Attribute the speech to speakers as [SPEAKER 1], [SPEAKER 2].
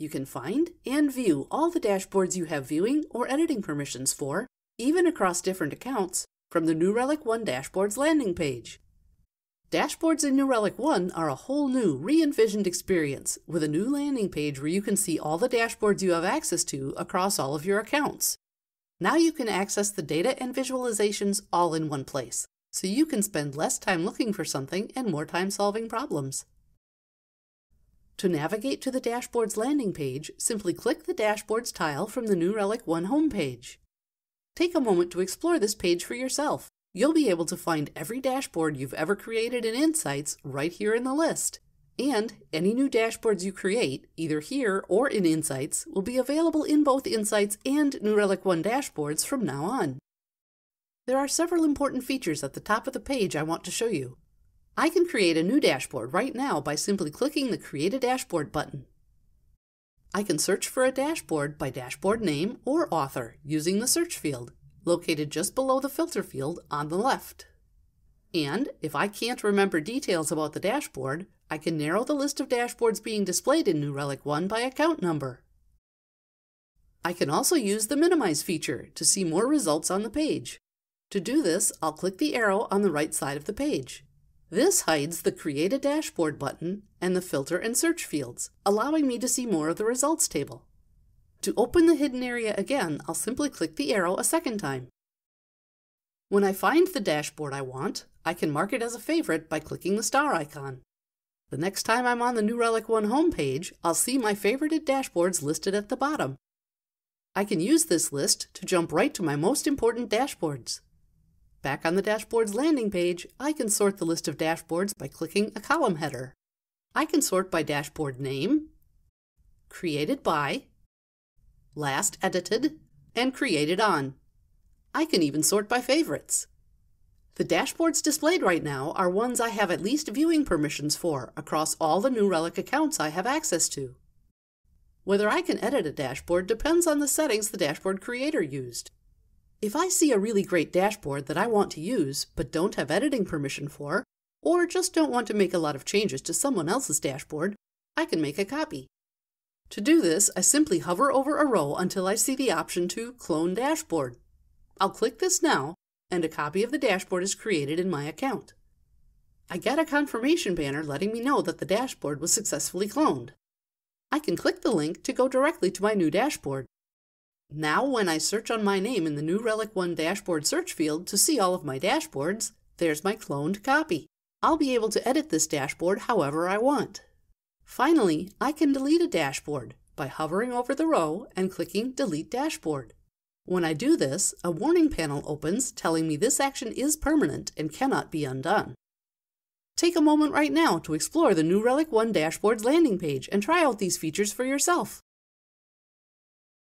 [SPEAKER 1] you can find and view all the dashboards you have viewing or editing permissions for, even across different accounts, from the New Relic One Dashboards landing page. Dashboards in New Relic One are a whole new, re-envisioned experience with a new landing page where you can see all the dashboards you have access to across all of your accounts. Now you can access the data and visualizations all in one place, so you can spend less time looking for something and more time solving problems. To navigate to the Dashboards landing page, simply click the Dashboards tile from the New Relic One homepage. Take a moment to explore this page for yourself. You'll be able to find every dashboard you've ever created in Insights right here in the list. And any new dashboards you create, either here or in Insights, will be available in both Insights and New Relic One dashboards from now on. There are several important features at the top of the page I want to show you. I can create a new dashboard right now by simply clicking the Create a Dashboard button. I can search for a dashboard by dashboard name or author using the search field, located just below the filter field on the left. And if I can't remember details about the dashboard, I can narrow the list of dashboards being displayed in New Relic One by account number. I can also use the Minimize feature to see more results on the page. To do this, I'll click the arrow on the right side of the page. This hides the Create a Dashboard button and the Filter and Search fields, allowing me to see more of the results table. To open the hidden area again, I'll simply click the arrow a second time. When I find the dashboard I want, I can mark it as a favorite by clicking the star icon. The next time I'm on the New Relic One homepage, I'll see my favorited dashboards listed at the bottom. I can use this list to jump right to my most important dashboards. Back on the Dashboards landing page, I can sort the list of dashboards by clicking a column header. I can sort by dashboard name, created by, last edited, and created on. I can even sort by favorites. The dashboards displayed right now are ones I have at least viewing permissions for across all the New Relic accounts I have access to. Whether I can edit a dashboard depends on the settings the dashboard creator used. If I see a really great dashboard that I want to use but don't have editing permission for, or just don't want to make a lot of changes to someone else's dashboard, I can make a copy. To do this, I simply hover over a row until I see the option to Clone Dashboard. I'll click this now, and a copy of the dashboard is created in my account. I get a confirmation banner letting me know that the dashboard was successfully cloned. I can click the link to go directly to my new dashboard. Now when I search on my name in the New Relic One dashboard search field to see all of my dashboards, there's my cloned copy. I'll be able to edit this dashboard however I want. Finally, I can delete a dashboard by hovering over the row and clicking Delete Dashboard. When I do this, a warning panel opens telling me this action is permanent and cannot be undone. Take a moment right now to explore the New Relic One Dashboards landing page and try out these features for yourself.